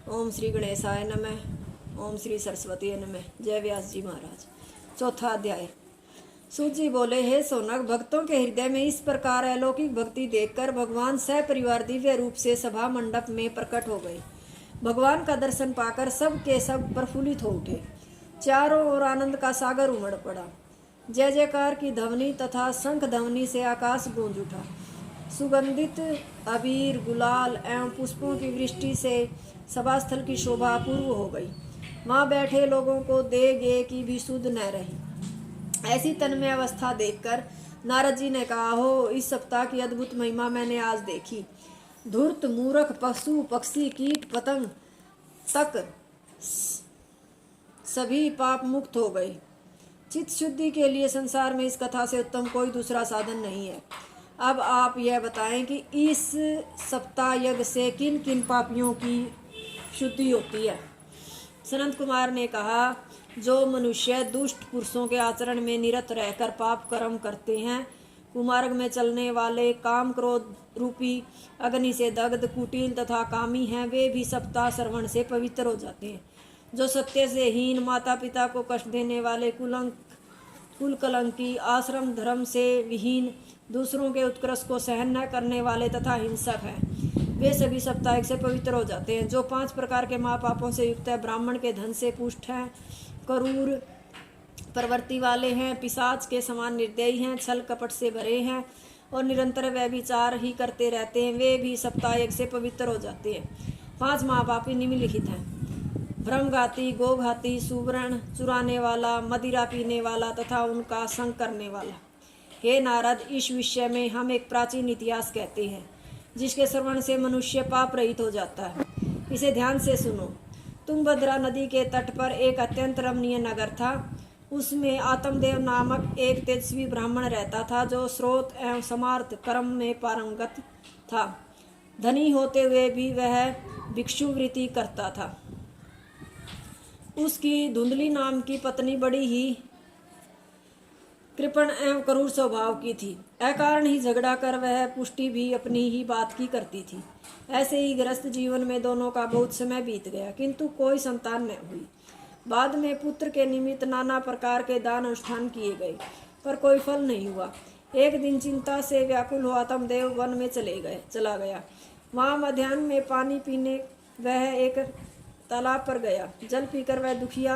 ओम श्री गणेशाय नमः। ओम श्री सरस्वती नमः। जय व्यास जी महाराज। चौथा अध्याय। सूत जी बोले, हे सोनक, भक्तों के हृदय में इस प्रकार अलौकिक भक्ति देखकर भगवान सपरिवार दिव्य रूप से सभा मंडप में प्रकट हो गए। भगवान का दर्शन पाकर सब के सब प्रफुल्लित हो उठे। चारों ओर आनंद का सागर उमड़ पड़ा। जय जयकार की ध्वनि तथा शंख ध्वनि से आकाश गूंज उठा। सुगंधित अबीर, गुलाल एवं पुष्पों की वृष्टि से सभास्थल की शोभा अपूर्व हो गई। वहां बैठे लोगों को दे गे की भी सुध न रही। ऐसी तन्मय अवस्था देखकर नारद जी ने कहा, हो, इस सप्ताह की अद्भुत महिमा मैंने आज देखी। धूर्त, मूर्ख, पशु पक्षी, कीट पतंग तक सभी पाप मुक्त हो गए। चित्त शुद्धि के लिए संसार में इस कथा से उत्तम कोई दूसरा साधन नहीं है। अब आप यह बताएं कि इस सप्ताह यज्ञ से किन किन पापियों की शुद्धि होती है। सनंत कुमार ने कहा, जो मनुष्य दुष्ट पुरुषों के आचरण में निरत रहकर पाप कर्म करते हैं, कुमार्ग में चलने वाले, काम क्रोध रूपी अग्नि से दग्ध, कुटिल तथा कामी हैं, वे भी सप्ताह श्रवण से पवित्र हो जाते हैं। जो सत्य से हीन, माता पिता को कष्ट देने वाले, कुल कलंकी, आश्रम धर्म से विहीन, दूसरों के उत्कर्ष को सहन न करने वाले तथा हिंसक हैं, वे सभी सप्ताह से पवित्र हो जाते हैं। जो 5 प्रकार के महापापों से युक्त है, ब्राह्मण के धन से पुष्ट हैं, क्रूर प्रवृत्ति वाले हैं, पिशाच के समान निर्दयी हैं, छल कपट से भरे हैं और निरंतर व्यभिचार ही करते रहते हैं, वे भी सप्ताह से पवित्र हो जाते हैं। 5 महापापी निम्नलिखित हैं: भ्रमघाती, गोघाती, सुवर्ण चुराने वाला, मदिरा पीने वाला तथा उनका संग करने वाला। हे नारद, इस विषय में हम एक प्राचीन इतिहास कहते हैं, जिसके श्रवण से मनुष्य पाप रहित हो जाता है। इसे ध्यान से सुनो। तुंगभद्रा नदी के तट पर एक अत्यंत रमणीय नगर था। उसमें आत्मदेव नामक एक तेजस्वी ब्राह्मण रहता था, जो स्रोत एवं समार्थ कर्म में पारंगत था। धनी होते हुए भी वह भिक्षुवृत्ति करता था। उसकी धुंधली नाम की पत्नी बड़ी ही कृपण एवं क्रूर स्वभाव की थी। अकारण ही झगड़ा कर वह पुष्टि भी अपनी ही बात की करती थी। ऐसे ही गृहस्थ जीवन में दोनों का बहुत समय बीत गया, किंतु कोई संतान न हुई। बाद में पुत्र के निमित्त नाना प्रकार के दान अनुष्ठान किए गए, पर कोई फल नहीं हुआ। एक दिन चिंता से व्याकुल हुआ आत्मदेव वन में चला गया। वहाँ मध्याह्न में पानी पीने वह एक तालाब पर गया। जल पीकर वह दुखिया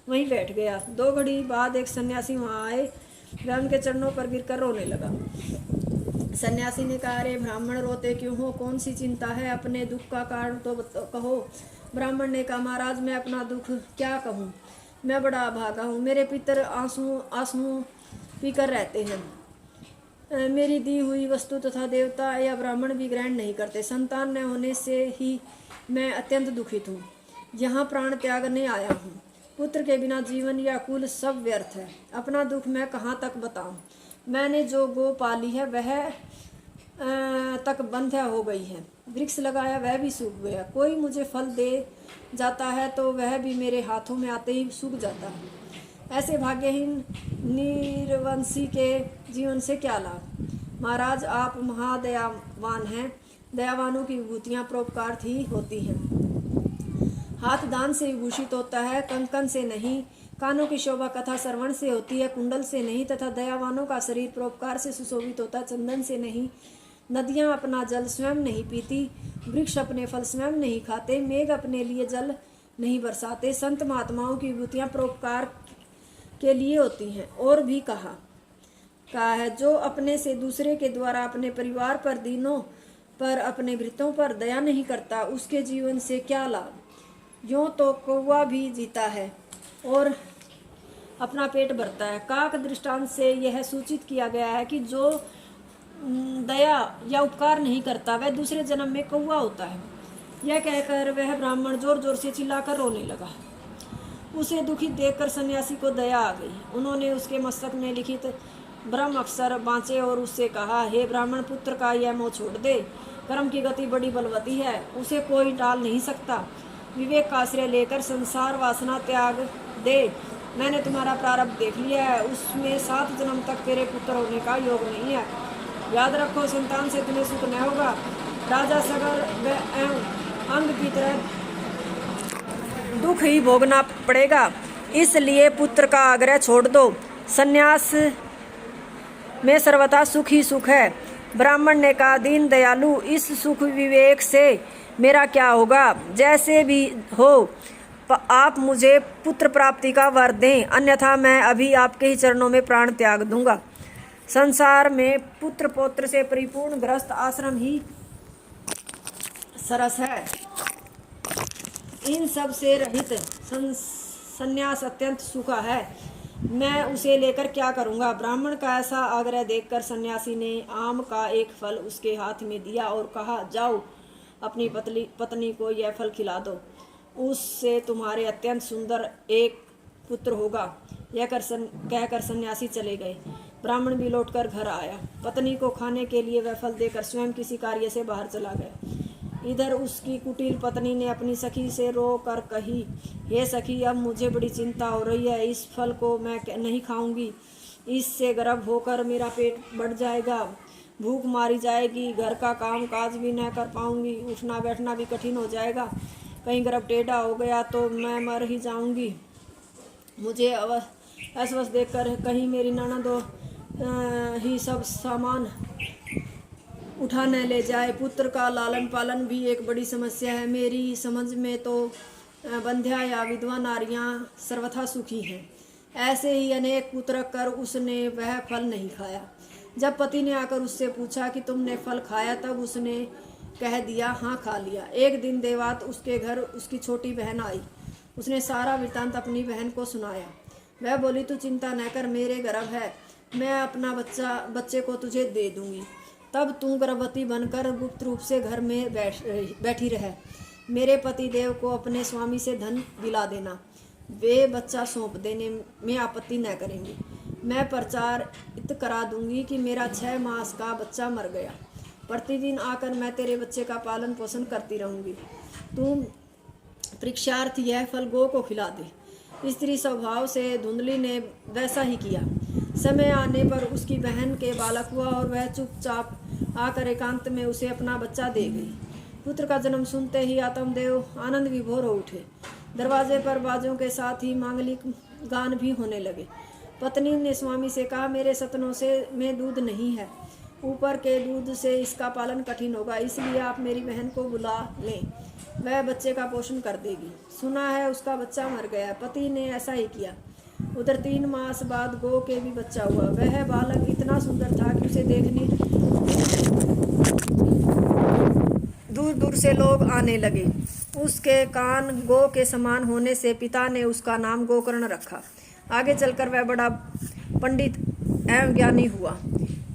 वहीं बैठ गया। 2 घड़ी बाद एक सन्यासी वहाँ आए। वह उनके चरणों पर गिरकर रोने लगा। सन्यासी ने कहा, अरे ब्राह्मण, रोते क्यों हो? कौन सी चिंता है? अपने दुख का कारण तो कहो। ब्राह्मण ने कहा, महाराज, मैं अपना दुख क्या कहूँ, मैं बड़ा अभागा हूँ। मेरे पितर आंसू पीकर रहते हैं। मेरी दी हुई वस्तु तथा देवता या ब्राह्मण भी ग्रहण नहीं करते। संतान न होने से ही मैं अत्यंत दुखित हूँ। यहाँ प्राण त्यागने आया हूँ। पुत्र के बिना जीवन या कुल सब व्यर्थ है। अपना दुख मैं कहाँ तक बताऊँ? मैंने जो गो पाली है वह तक बंध हो गई है। वृक्ष लगाया वह भी सूख गया। कोई मुझे फल दे जाता है तो वह भी मेरे हाथों में आते ही सूख जाता है। ऐसे भाग्यहीन निर्वंशी के जीवन से क्या लाभ? महाराज, आप महादयावान हैं। दयावानों की विभूतियाँ परोपकार ही होती हैं। हाथ दान से विभूषित होता है, कंकन से नहीं। कानों की शोभा कथा श्रवण से होती है, कुंडल से नहीं। तथा दयावानों का शरीर परोपकार से सुशोभित होता है, चंदन से नहीं। नदियाँ अपना जल स्वयं नहीं पीती, वृक्ष अपने फल स्वयं नहीं खाते, मेघ अपने लिए जल नहीं बरसाते। संत महात्माओं की विभूतियाँ परोपकार के लिए होती हैं। और भी कहा है, जो अपने से दूसरे के द्वारा अपने परिवार पर, दीनों पर, अपने भृतों पर दया नहीं करता, उसके जीवन से क्या लाभ? यूँ तो कौवा भी जीता है और अपना पेट भरता है। काक दृष्टांत से यह सूचित किया गया है कि जो दया या उपकार नहीं करता वह दूसरे जन्म में कौवा होता है। यह कहकर वह ब्राह्मण जोर जोर से चिल्लाकर रोने लगा। उसे दुखित देखकर सन्यासी को दया आ गई। उन्होंने उसके मस्तक में लिखित ब्रह्म अक्षर बाँचे और उससे कहा, हे ब्राह्मण, पुत्र का यह मोह छोड़ दे। कर्म की गति बड़ी बलवती है, उसे कोई टाल नहीं सकता। विवेक का आश्रय लेकर संसार वासना त्याग दे। मैंने तुम्हारा प्रारब्ध देख लिया है, उसमें 7 जन्म तक तेरे पुत्र होने का योग नहीं है। याद रखो, संतान से तुम्हें सुख न होगा। राजा सगर एवं अंग की तरह दुख ही भोगना पड़ेगा। इसलिए पुत्र का आग्रह छोड़ दो। संन्यास में सर्वथा सुख ही सुख है। ब्राह्मण ने कहा, दीन दयालु, इस सुख विवेक से मेरा क्या होगा? जैसे भी हो आप मुझे पुत्र प्राप्ति का वर दें, अन्यथा मैं अभी आपके ही चरणों में प्राण त्याग दूंगा। संसार में पुत्र पौत्र से परिपूर्ण गृहस्थ आश्रम ही सरस है। इन सब से रहित संन्यास अत्यंत सूखा है। मैं उसे लेकर क्या करूंगा? ब्राह्मण का ऐसा आग्रह देखकर सन्यासी ने आम का एक फल उसके हाथ में दिया और कहा, जाओ अपनी पत्नी को यह फल खिला दो, उससे तुम्हारे अत्यंत सुंदर एक पुत्र होगा। यह कहकर सन्यासी चले गए। ब्राह्मण भी लौटकर घर आया। पत्नी को खाने के लिए वह फल देकर स्वयं किसी कार्य से बाहर चला गया। इधर उसकी कुटिल पत्नी ने अपनी सखी से रो कर कही, हे सखी, अब मुझे बड़ी चिंता हो रही है। इस फल को मैं नहीं खाऊंगी, इससे गर्भ होकर मेरा पेट बढ़ जाएगा, भूख मारी जाएगी, घर का काम काज भी न कर पाऊंगी, उठना बैठना भी कठिन हो जाएगा। कहीं गर्भ टेढ़ा हो गया तो मैं मर ही जाऊंगी। मुझे असवस देखकर कहीं मेरी ननदो ही सब सामान उठा न ले जाए। पुत्र का लालन पालन भी एक बड़ी समस्या है। मेरी समझ में तो बंध्या या विधवा नारियां सर्वथा सुखी हैं। ऐसे ही अनेक पुत्र कर उसने वह फल नहीं खाया। जब पति ने आकर उससे पूछा कि तुमने फल खाया, तब उसने कह दिया, हाँ खा लिया। एक दिन देवात उसके घर उसकी छोटी बहन आई। उसने सारा वृतांत अपनी बहन को सुनाया। वह बोली, तू चिंता न कर, मेरे गर्भ है, मैं अपना बच्चे को तुझे दे दूंगी। तब तू गर्भवती बनकर गुप्त रूप से घर में बैठी रह। मेरे पति देव को अपने स्वामी से धन दिला देना, वे बच्चा सौंप देने में आपत्ति न करेंगे। मैं प्रचार इत करा दूंगी कि मेरा 6 मास का बच्चा मर गया। प्रतिदिन आकर मैं तेरे बच्चे का पालन पोषण करती रहूंगी। तू परीक्षार्थ यह फल गो को खिला दे। स्त्री स्वभाव से धुंधली ने वैसा ही किया। समय आने पर उसकी बहन के बालक हुआ और वह चुपचाप आकर एकांत में उसे अपना बच्चा दे गई। पुत्र का जन्म सुनते ही आत्मदेव आनंद विभोर हो उठे। दरवाजे पर बाजों के साथ ही मांगलिक गान भी होने लगे। पत्नी ने स्वामी से कहा, मेरे सतनों से में दूध नहीं है, ऊपर के दूध से इसका पालन कठिन होगा, इसलिए आप मेरी बहन को बुला लें, वह बच्चे का पोषण कर देगी। सुना है उसका बच्चा मर गया। पति ने ऐसा ही किया। उधर 3 मास बाद गो के भी बच्चा हुआ। वह बालक इतना सुंदर था कि उसे देखने दूर दूर से लोग आने लगे। उसके कान गो के समान होने से पिता ने उसका नाम गोकर्ण रखा। आगे चलकर वह बड़ा पंडित एवं ज्ञानी हुआ।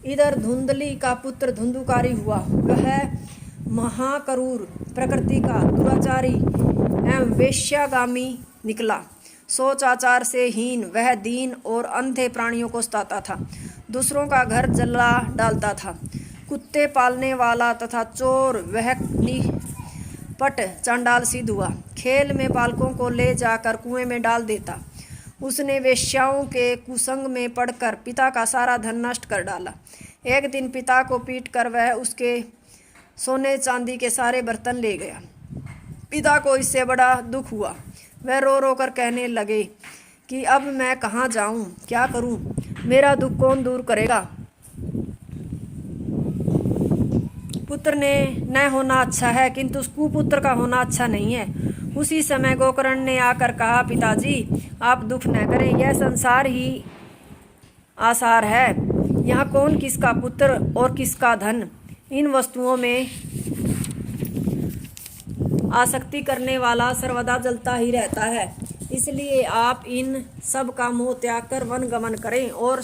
इधर धुंधली का पुत्र धुंधुकारी हुआ। वह महाक्रूर प्रकृति का दुराचारी एवं वेश्यागामी निकला। सोच आचार से हीन वह दीन और अंधे प्राणियों को सताता था, दूसरों का घर जला डालता था। कुत्ते पालने वाला तथा चोर वह निपट चांडाल सिद्ध हुआ। खेल में बालकों को ले जाकर कुएं में डाल देता। उसने वेश्याओं के कुसंग में पड़कर पिता का सारा धन नष्ट कर डाला। एक दिन पिता को पीट कर वह उसके सोने चांदी के सारे बर्तन ले गया। पिता को इससे बड़ा दुख हुआ। वह रो रो कर कहने लगे कि अब मैं कहाँ जाऊँ, क्या करूँ, मेरा दुख कौन दूर करेगा। पुत्र ने न होना अच्छा है, किंतु कुपुत्र का होना अच्छा नहीं है। उसी समय गोकर्ण ने आकर कहा, पिताजी आप दुख न करें, यह संसार ही आसार है। यहाँ कौन किसका पुत्र और किसका धन, इन वस्तुओं में आसक्ति करने वाला सर्वदा जलता ही रहता है। इसलिए आप इन सब का मोह त्याग कर वन गमन करें और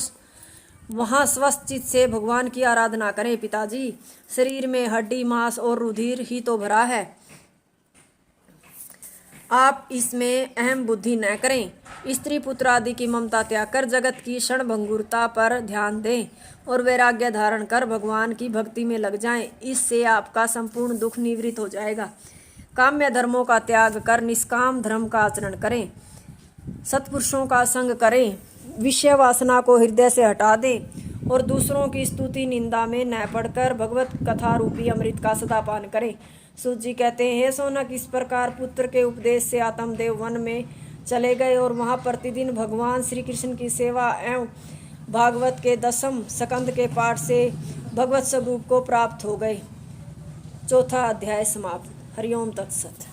वहाँ स्वस्थ चित्त से भगवान की आराधना करें। पिताजी, शरीर में हड्डी मांस और रुधिर ही तो भरा है, आप इसमें अहम बुद्धि न करें। स्त्री पुत्र आदि की ममता त्याग कर जगत की क्षणभंगुरता पर ध्यान दें और वैराग्य धारण कर भगवान की भक्ति में लग जाएं। इससे आपका संपूर्ण दुख निवृत्त हो जाएगा। काम्य धर्मों का त्याग कर निष्काम धर्म का आचरण करें, सत्पुरुषों का संग करें, विषय वासना को हृदय से हटा दें और दूसरों की स्तुति निंदा में न पड़कर भगवत कथा रूपी अमृत का सदा पान करें। सूत जी कहते हैं, हे सोनक, इस प्रकार पुत्र के उपदेश से आत्मदेव वन में चले गए और वहाँ प्रतिदिन भगवान श्री कृष्ण की सेवा एवं भागवत के 10वें स्कंद के पाठ से भगवत स्वरूप को प्राप्त हो गए। चौथा अध्याय समाप्त। हरिओम तत्सत।